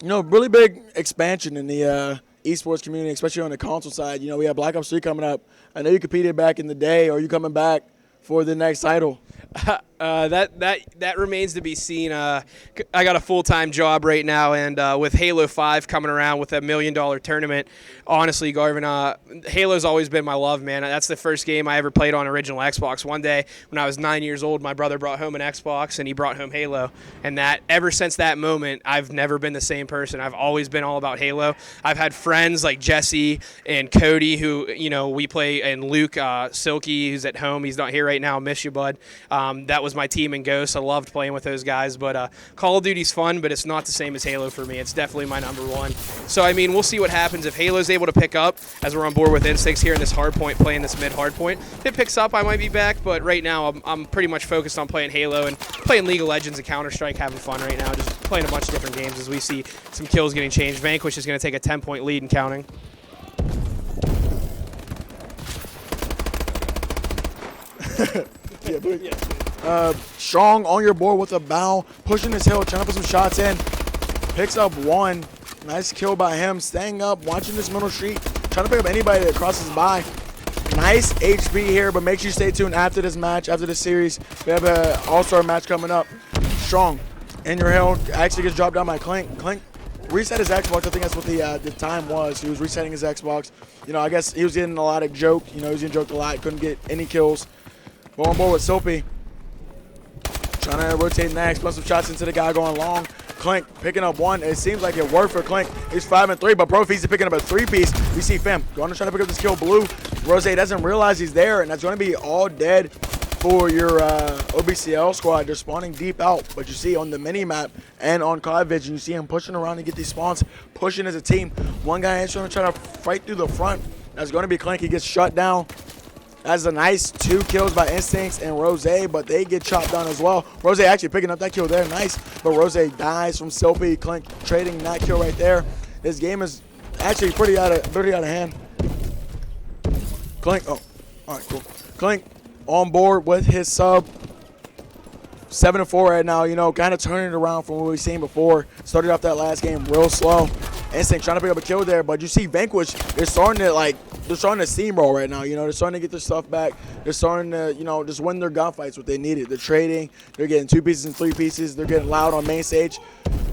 Really big expansion in the esports community, especially on the console side. We have Black Ops 3 coming up. I know you competed back in the day. Are you coming back for the next title? That remains to be seen. I got a full-time job right now, and with Halo 5 coming around with $1 million tournament, honestly, Garvin, Halo's always been my love, man. That's the first game I ever played on original Xbox. One day when I was 9 years old, my brother brought home an Xbox, and he brought home Halo. And ever since that moment, I've never been the same person. I've always been all about Halo. I've had friends like Jesse and Cody who, we play, and Luke Silky, who's at home. He's not here right now. Miss you, bud. That was my team in Ghost. I loved playing with those guys, but Call of Duty's fun, but it's not the same as Halo for me. It's definitely my number one. So, we'll see what happens if Halo's able to pick up, as we're on board with Instincts here in this hard point, playing this mid hard point. If it picks up, I might be back, but right now I'm pretty much focused on playing Halo and playing League of Legends and Counter-Strike, having fun right now, just playing a bunch of different games as we see some kills getting changed. Vanquish is going to take a 10-point lead and counting. Strong on your board with a bow, pushing his hill, trying to put some shots in. Picks up one. Nice kill by him. Staying up, watching this middle street, trying to pick up anybody that crosses by. Nice HP here, but make sure you stay tuned after this match, after this series. We have an all-star match coming up. Strong in your hill. Actually gets dropped down by Clink. Clink reset his Xbox. I think that's what the time was. He was resetting his Xbox. I guess he was getting a lot of joke. He was getting joked a lot. Couldn't get any kills. We're on board with Soapy. Trying to rotate next, put some shots into the guy going long. Clink picking up one. It seems like it worked for Clink. He's 5 and 3, but Profies is picking up a 3-piece. We see Fem going to try to pick up this kill. Blue. Rose doesn't realize he's there, and that's going to be all dead for your OBCL squad. They're spawning deep out, but you see on the mini map and on Cloud Vision, you see him pushing around to get these spawns, pushing as a team. One guy is trying to fight through the front. That's going to be Clink. He gets shut down. That's a nice 2 kills by Instincts and Rose, but they get chopped down as well. Rose actually picking up that kill there, nice. But Rose dies from Soapy. Clink trading that kill right there. This game is actually pretty out of hand. Clink, all right, cool. Clink on board with his sub. 7-4 right now, kind of turning it around from what we've seen before. Started off that last game real slow. Instinct trying to pick up a kill there, but you see Vanquish, they're starting to steamroll right now. They're starting to get their stuff back. They're starting to, just win their gunfights, what they needed. They're trading. They're getting 2 pieces and 3 pieces. They're getting loud on main stage.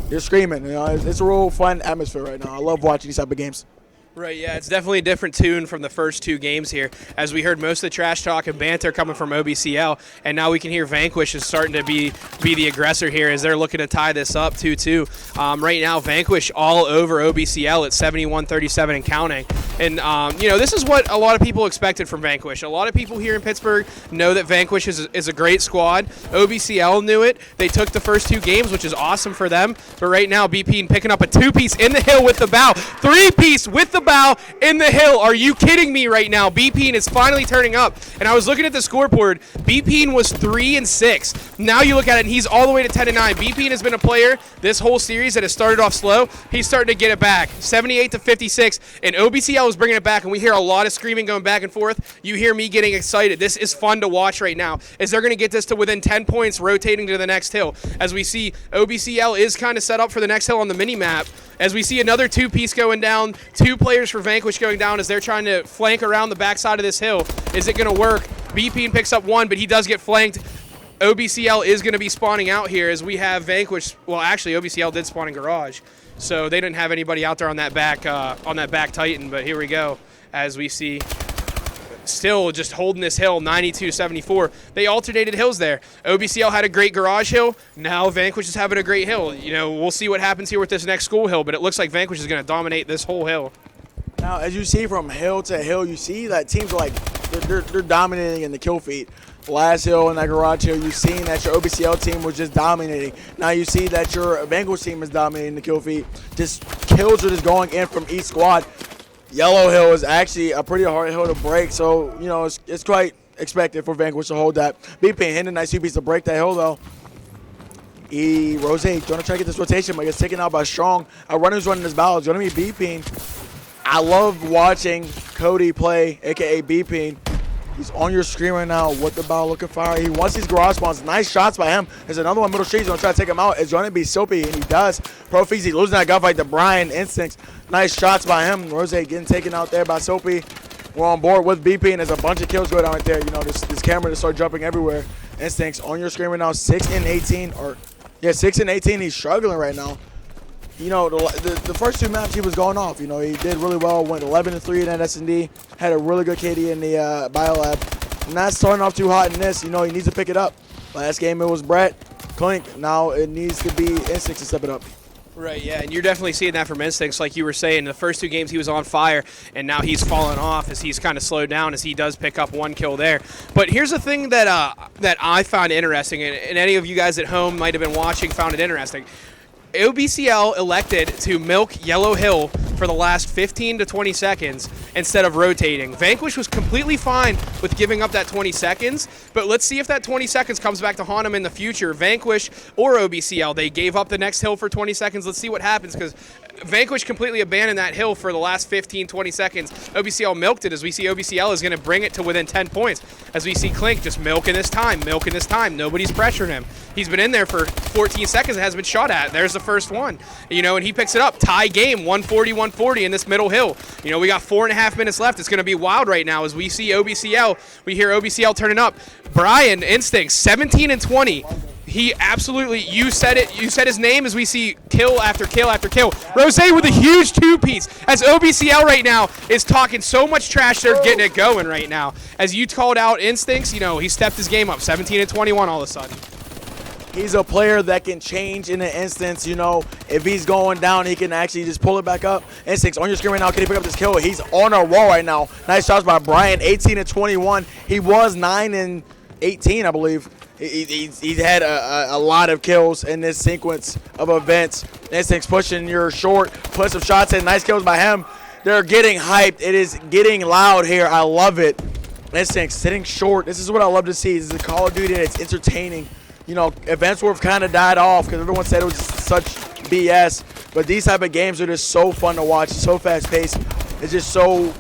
They're screaming. It's a real fun atmosphere right now. I love watching these type of games. Right, yeah, it's definitely a different tune from the first 2 games here. As we heard most of the trash talk and banter coming from OBCL, and now we can hear Vanquish is starting to be the aggressor here as they're looking to tie this up 2-2. Right now, Vanquish all over OBCL at 71-37 and counting. And, this is what a lot of people expected from Vanquish. A lot of people here in Pittsburgh know that Vanquish is a great squad. OBCL knew it. They took the first 2 games, which is awesome for them. But right now, BP picking up a 2-piece in the hill with the bow. 3-piece with the bow in the hill. Are you kidding me right now? BP is finally turning up. And I was looking at the scoreboard. BP was 3 and 6. Now you look at it, and he's all the way to 10 and 9. BP has been a player this whole series that has started off slow. He's starting to get it back. 78-56. And OBCL is bringing it back, and we hear a lot of screaming going back and forth. You hear me getting excited. This is fun to watch right now, as they're going to get this to within 10 points, rotating to the next hill. As we see, OBCL is kind of set up for the next hill on the mini-map. As we see another 2-piece going down, 2 players for Vanquish going down as they're trying to flank around the backside of this hill. Is it going to work? BP picks up 1, but he does get flanked. OBCL is going to be spawning out here as we have Vanquish. Well, actually, OBCL did spawn in Garage, so they didn't have anybody out there on that back Titan. But here we go, as we see. Still just holding this hill, 92-74. They alternated hills there. OBCL had a great garage hill. Now Vanquish is having a great hill. We'll see what happens here with this next school hill, but it looks like Vanquish is going to dominate this whole hill. Now, as you see from hill to hill, you see that teams are they're dominating in the kill feed. Last hill and that garage hill, you've seen that your OBCL team was just dominating. Now you see that your Vanquish team is dominating the kill feed. Just kills are just going in from each squad. Yellow hill is actually a pretty hard hill to break, so it's quite expected for Vanquish to hold that. BP hitting a nice 2-piece to break that hill though. Rose going to try to get this rotation, but gets taken out by Strong. A runner who's running his battle is going to be BP. I love watching Cody play, aka BP. He's on your screen right now with the ball looking fire. He wants these garage spawns. Nice shots by him. There's another one middle street. He's going to try to take him out. It's going to be Soapy, and he does. Profeezy losing that gunfight to Brian. Instincts. Nice shots by him. Rose getting taken out there by Soapy. We're on board with BP, and there's a bunch of kills going on right there. You know, this camera just start jumping everywhere. Instincts on your screen right now. 6 and 18. 6 and 18. He's struggling right now. You know, the first 2 maps he was going off. You know, he did really well. Went 11 and 3 in that S&D. Had a really good KD in the Biolab. Not starting off too hot in this. You know, he needs to pick it up. Last game it was Brett. Clink. Now it needs to be Instincts to step it up. Right, yeah, and you're definitely seeing that from Instincts, like you were saying. The first 2 games he was on fire, and now he's fallen off as he's kind of slowed down as he does pick up 1 kill there. But here's the thing that I found interesting, and any of you guys at home might have been watching found it interesting. OBCL elected to milk Yellow Hill for the last 15 to 20 seconds instead of rotating. Vanquish was completely fine with giving up that 20 seconds, but let's see if that 20 seconds comes back to haunt him in the future. Vanquish or OBCL, they gave up the next hill for 20 seconds. Let's see what happens, because Vanquish completely abandoned that hill for the last 15, 20 seconds. OBCL milked it, as we see OBCL is going to bring it to within 10 points. As we see Clink just milking this time. Nobody's pressuring him. He's been in there for 14 seconds and has been shot at. There's the first one. You know, and he picks it up. Tie game, 140-140 in this middle hill. You know, we got 4.5 minutes left. It's going to be wild right now as we see OBCL. We hear OBCL turning up. Brian, Instincts, 17 and 20. He absolutely, you said it, you said his name as we see kill after kill after kill. Rose with a huge 2-piece as OBCL right now is talking so much trash, they're getting it going right now. As you called out Instincts, you know, he stepped his game up, 17 and 21 all of a sudden. He's a player that can change in an instance. You know, if he's going down, he can actually just pull it back up. Instincts on your screen right now. Can he pick up this kill? He's on a roll right now. Nice shots by Brian, 18 and 21. He was 9 and 18, I believe. He's had a lot of kills in this sequence of events. Instincts pushing your short, put some shots in. Nice kills by him. They're getting hyped. It is getting loud here. I love it. Instincts sitting short. This is what I love to see. This is a Call of Duty and it's entertaining. You know, events were kind of died off because everyone said it was such BS. But these type of games are just so fun to watch. It's so fast paced. It's just so,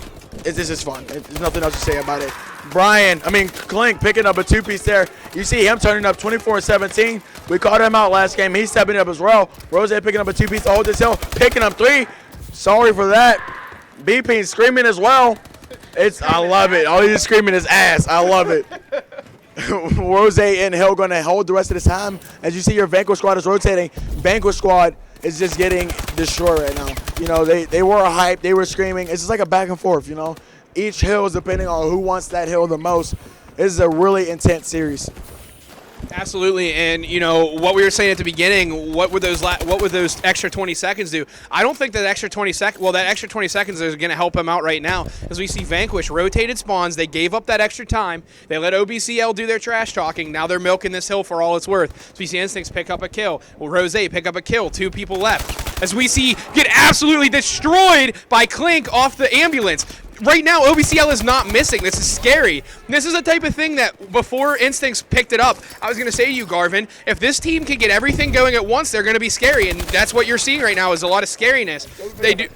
it's just fun. There's nothing else to say about it. Clink picking up a 2-piece there. You see him turning up 24 and 17. We called him out last game. He's stepping up as well. Rose picking up a 2-piece to hold this hill. Picking up 3. Sorry for that. BP screaming as well. I love it. All he's screaming is ass. I love it. Rose and Hill going to hold the rest of the time. As you see, your Vanquish squad is rotating. Vanquish squad is just getting destroyed right now. You know, they were hyped. They were screaming. It's just like a back and forth, you know. Each hill is depending on who wants that hill the most. This is a really intense series. Absolutely, and you know what we were saying at the beginning. What would those extra 20 seconds do? I don't think that extra 20 seconds. Well, that extra 20 seconds is going to help him out right now, as we see Vanquish rotated spawns. They gave up that extra time. They let OBCL do their trash talking. Now they're milking this hill for all it's worth. So we see Instincts pick up a kill. Well, Rose pick up a kill. 2 people left. As we see get absolutely destroyed by Clink off the ambulance. Right now, OBCL is not missing. This is scary. This is the type of thing that before Instincts picked it up, I was going to say to you, Garvin, if this team can get everything going at once, they're going to be scary, and that's what you're seeing right now is a lot of scariness. They do.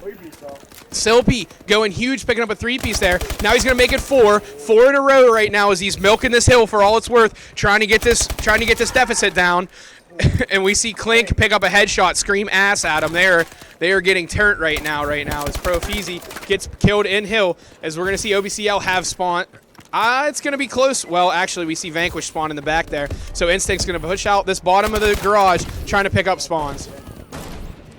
Silpy going huge, picking up a 3-piece there. Now he's going to make it 4 in a row right now as he's milking this hill for all it's worth, trying to get this deficit down. And we see Clink pick up a headshot, scream ass at him. They are getting turnt right now as Profeezy gets killed in hill, as we're going to see OBCL have spawn. It's going to be close. Well, actually, we see Vanquish spawn in the back there. So Instinct's going to push out this bottom of the garage, trying to pick up spawns.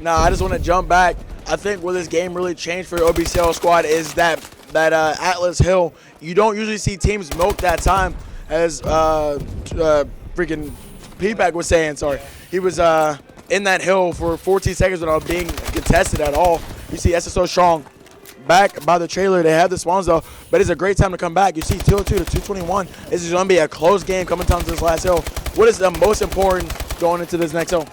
Now, I just want to jump back. I think where this game really changed for the OBCL squad is that Atlas Hill. You don't usually see teams milk that time, as freaking P-Pack was saying. Sorry, he was in that hill for 14 seconds without being contested at all. You see SSO Strong back by the trailer. They have the spawns though, but it's a great time to come back. You see 202 to 221. This is going to be a close game coming down to this last hill. What is the most important going into this next hill?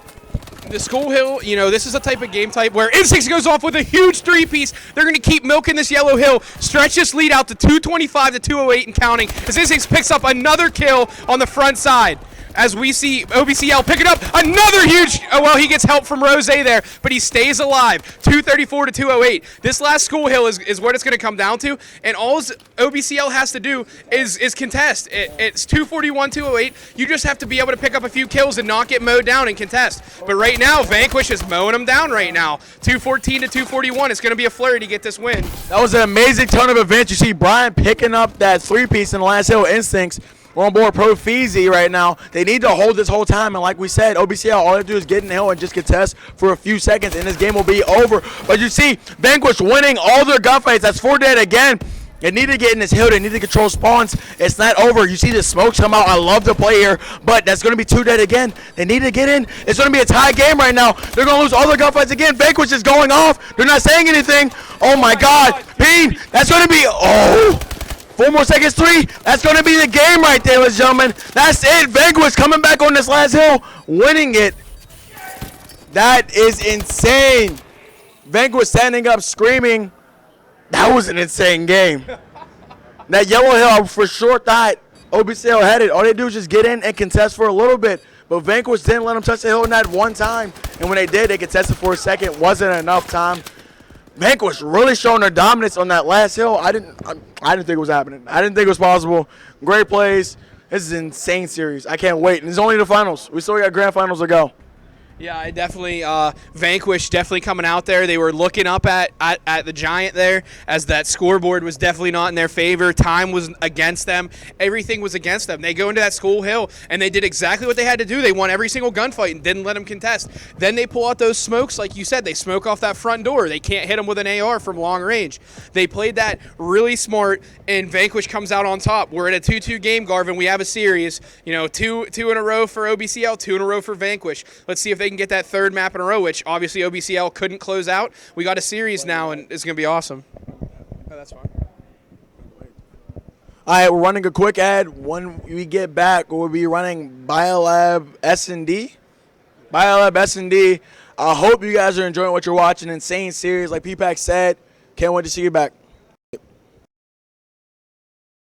The school hill, you know, this is a type of game type where Instincts goes off with a huge 3-piece. They're going to keep milking this yellow hill, stretch this lead out to 225 to 208 and counting, as Instincts picks up another kill on the front side. as we see OBCL picking up another huge, well, he gets help from Rose there, but he stays alive. 234 to 208. This last school hill is what it's going to come down to, and all OBCL has to do is contest. It's 241, 208. You just have to be able to pick up a few kills and not get mowed down and contest. But right now, Vanquish is mowing them down right now. 214 to 241. It's going to be a flurry to get this win. That was an amazing turn of events. You see Brian picking up that three-piece in the last hill. Instincts. We're on board Pro Feezy right now. They need to hold this whole time, and like we said, OBCL, all they have to do is get in the hill and just contest for a few seconds, and this game will be over. But you see Vanquish winning all their gunfights. That's 4 dead again. They need to get in this hill. They need to control spawns. It's not over. You see the smokes come out. I love to play here, but that's going to be 2 dead again. They need to get in. It's going to be a tie game right now. They're going to lose all their gunfights again. Vanquish is going off. They're not saying anything. Oh, my God. Peen, that's going to be, 4 more seconds, 3. That's going to be the game right there, ladies and gentlemen. That's it. Vanquish coming back on this last hill, winning it. That is insane. Vanquish standing up, screaming. That was an insane game. That yellow hill, I for sure thought OBCL had it. All they do is just get in and contest for a little bit. But Vanquish didn't let them touch the hill not one time. And when they did, they contested for a second. Wasn't enough time. Vanquish really showing their dominance on that last hill. I didn't think it was happening. I didn't think it was possible. Great plays. This is an insane series. I can't wait. And it's only the finals. We still got grand finals to go. Yeah, I definitely, Vanquish definitely coming out there. They were looking up at the Giant there as that scoreboard was definitely not in their favor. Time was against them. Everything was against them. They go into that school hill, and they did exactly what they had to do. They won every single gunfight and didn't let them contest. Then they pull out those smokes, like you said. They smoke off that front door. They can't hit them with an AR from long range. They played that really smart, and Vanquish comes out on top. We're in a 2-2 game, Garvin. We have a series. You know, two in a row for OBCL, 2 in a row for Vanquish. Let's see if they can get that 3rd map in a row, which obviously OBCL couldn't close out. We got a series now, and it's going to be awesome. Oh, that's fine. All right, we're running a quick ad. When we get back, we'll be running Biolab S&D. Biolab S&D. I hope you guys are enjoying what you're watching. Insane series, like P-Pack said. Can't wait to see you back.